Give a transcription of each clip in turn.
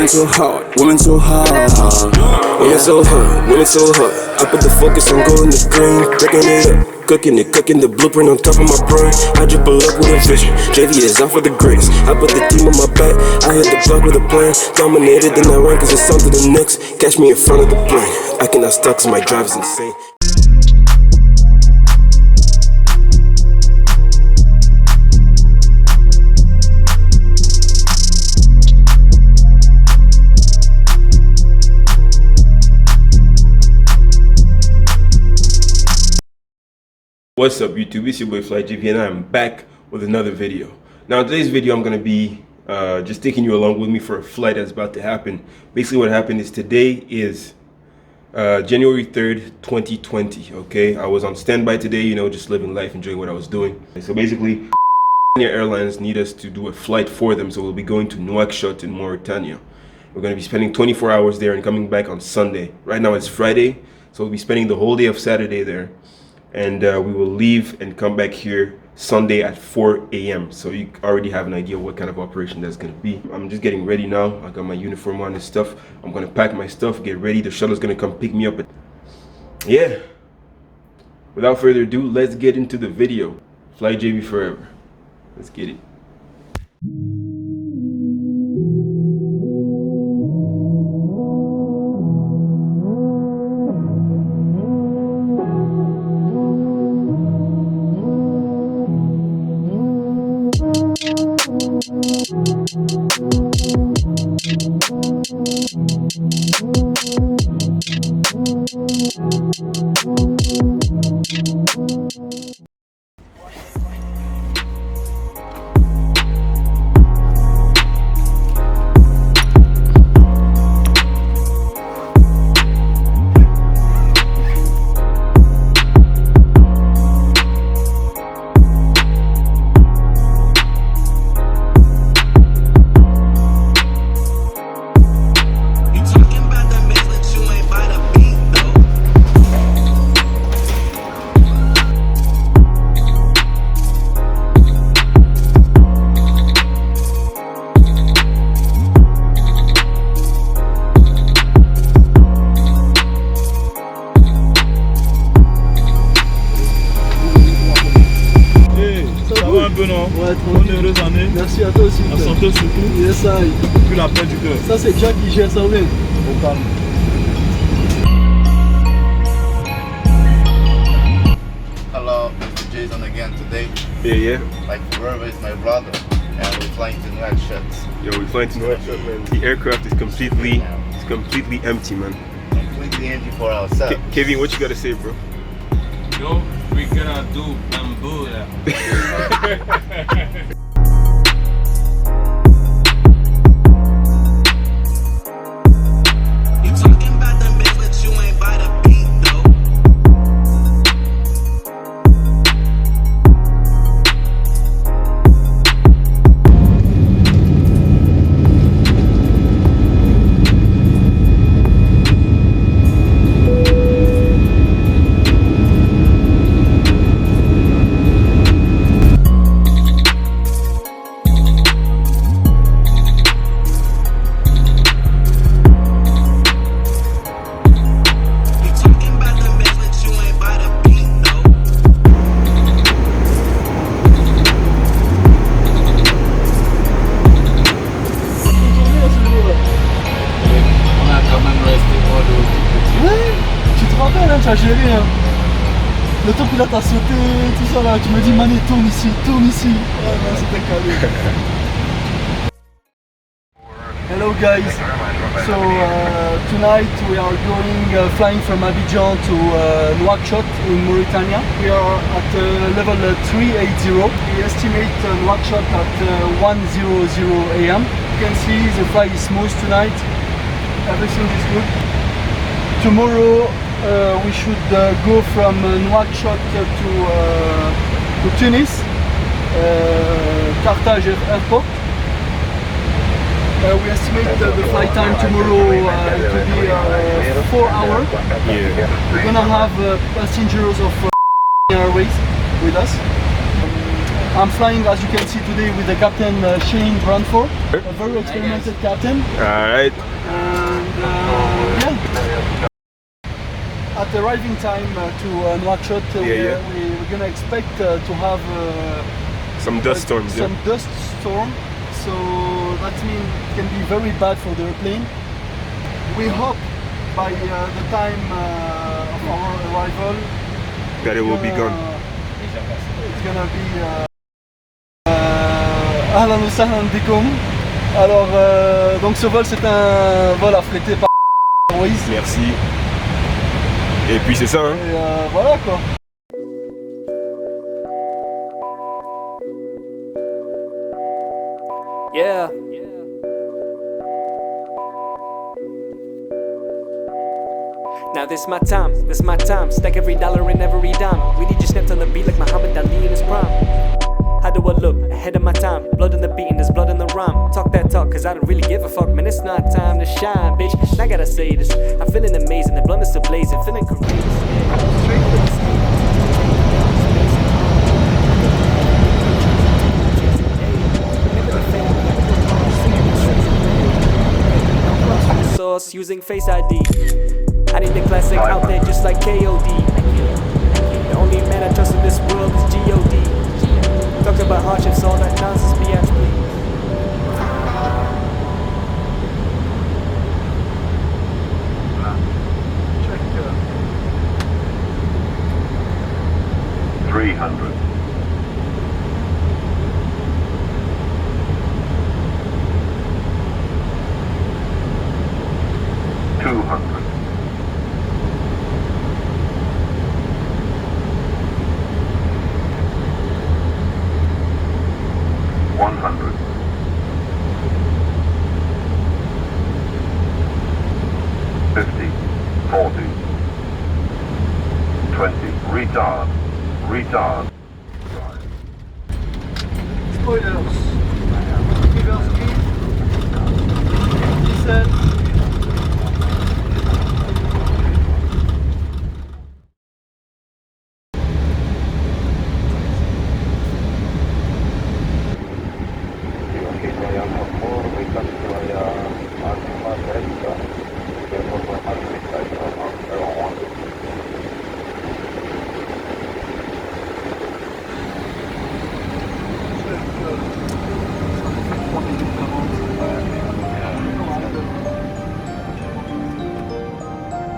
Women so hard, women so hard. Women so hard, women so hard. I put the focus on gold in the green, breaking it up. Cooking the blueprint on top of my brain. I just pull up with a vision. JV is out for the greatest. I put the team on my back. I hit the block with a plan. Dominated, then I ran cause it's on to the next. Catch me in front of the plane. I cannot stop cause my drive is insane. What's up YouTube, it's your boy FlyJV and I'm back with another video. Now in today's video I'm going to be just taking you along with me for a flight that's about to happen. Basically what happened is today is January 3rd, 2020, okay? I was on standby today, you know, just living life, enjoying what I was doing. So basically, Airlines need us to do a flight for them, so we'll be going to Nouakchott in Mauritania. We're going to be spending 24 hours there and coming back on Sunday. Right now it's Friday, so we'll be spending the whole day of Saturday there. And we will leave and come back here Sunday at 4 a.m. So you already have an idea what kind of operation that's going to be. I'm just getting ready now. I got my uniform on and stuff. I'm going to pack my stuff, get ready. The shuttle's going to come pick me up. Yeah. Without further ado, let's get into the video. FlyJV forever. Let's get it. Ouais, bonne heureuse année. Merci à toi aussi. La santé surtout. Yes, I. Puis la paix du cœur. Ça c'est Jack qui gère ça bien. Au calme. Hello, Mr. Jason again today. Yeah. Like forever is my brother, and we're flying to Nouakchott. Yo, we're flying to Nouakchott, man. The aircraft is completely empty, man. Completely empty for ourselves. Kevin, what you gotta say, bro? Yo, we gonna do bamboo. Tu as géré hein. Le temps que là t'as sauté, tout ça là, tu me dis Mané tourne ici. Ouais, ben, c'était calé. Hello guys, so tonight we are going flying from Aviation to Nouakchott in Mauritania. We are at level 380. We estimate Nouakchott at 1:00 a.m. You can see the flight is smooth tonight. Everything is good. Tomorrow we should go from Nouakchott to Tunis, Carthage Airport. We estimate the flight time tomorrow to be 4 hours. Yeah. We're gonna have passengers of Airways with us. I'm flying, as you can see today, with the captain Shane Branford, a very experimented captain. Alright. And yeah. At the arriving time to Nouakchott, we're gonna expect to have some dust storms. Some dust storm. So that means it can be very bad for the airplane. We hope by the time of our arrival that it will be gone. It's gonna be Ahlan wa sahlan bikoum. Alors donc ce vol c'est un vol affrété par Airline. Merci. Et puis c'est ça hein. Et voilà quoi. Yeah. Now this my time, stack every dollar and every dime. Really just snapped on the beat like Muhammad Ali in his prime. How do I look? Ahead of my time, blood in the beat and there's blood in the rhyme. Talk that talk cause I don't really give a fuck, man, it's not time to shine, bitch. And I gotta say this, I'm feeling amazing, the blunt is still blazing, feeling courageous. Sauce using Face ID. I need the classic out there just like KOD. The only man I trust in this world is G.O.D. Talk about hardships, all that nonsense, BHP. Check 300. 200. 100. 50. 40. 20. Retard. Retard. spoilers. River speed. Diesel.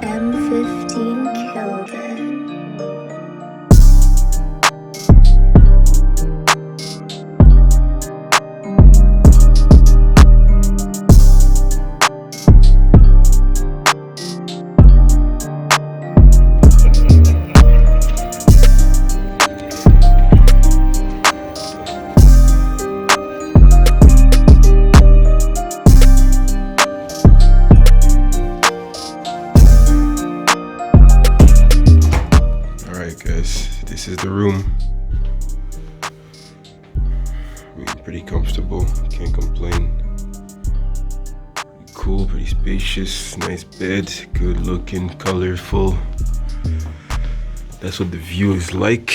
M15 killed it. This is the room. Pretty comfortable, can't complain. Cool, pretty spacious, nice bed, good looking, colorful. That's what the view is like.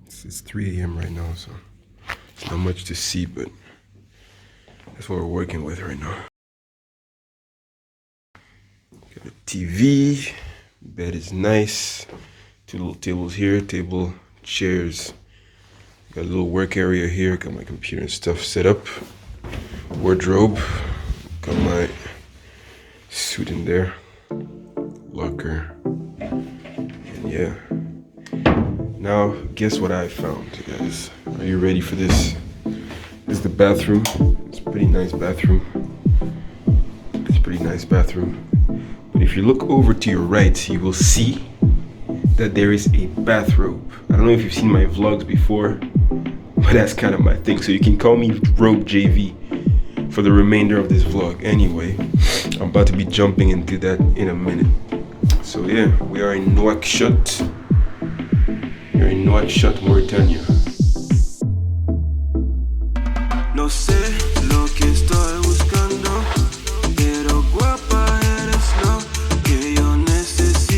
It's 3 a.m. right now, so it's not much to see, but that's what we're working with right now. Got a TV, bed is nice, 2 little tables here, table, chairs. Got a little work area here, got my computer and stuff set up. Wardrobe, got my suit in there, locker, and yeah. Now, guess what I found, guys? Are you ready for this? This is the bathroom. It's a pretty nice bathroom. It's a pretty nice bathroom. But if you look over to your right, you will see that there is a bathrobe. I don't know if you've seen my vlogs before, but that's kind of my thing. So you can call me Rogue JV for the remainder of this vlog. Anyway, I'm about to be jumping into that in a minute. So yeah, we are in Nouakchott. We're in Nouakchott, Mauritania. No sé lo que estoy buscando, pero guapa eres lo que yo necesito.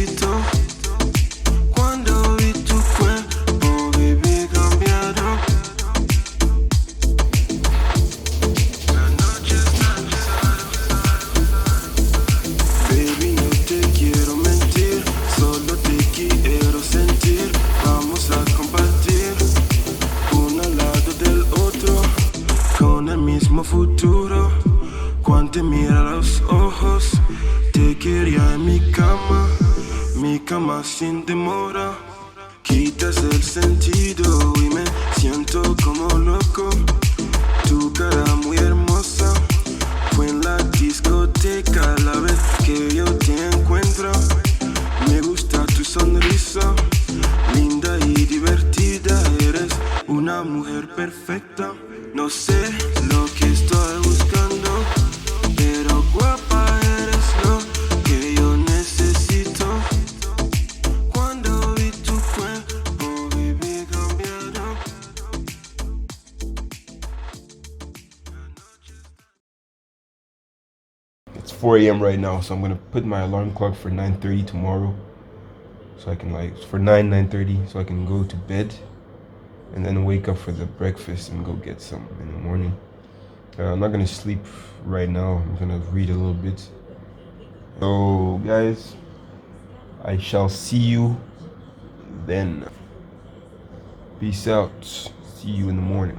cama sin demora. Quitas el sentido y me siento como loco. Tu cara muy hermosa. Fue en la discoteca la vez que yo te encuentro. Me gusta tu sonrisa, linda y divertida. Eres una mujer perfecta. No sé lo que estoy buscando, pero guapa eres lo que yo necesito. Cuando vi tu cuerpo, viví cambiado. It's 4 a.m. right now, so I'm gonna put my alarm clock for 9:30 tomorrow, so I can for 9:30, so I can go to bed and then wake up for the breakfast and go get some in the morning. I'm not gonna sleep right now. I'm gonna read a little bit. So guys, I shall see you then. Peace out. See you in the morning.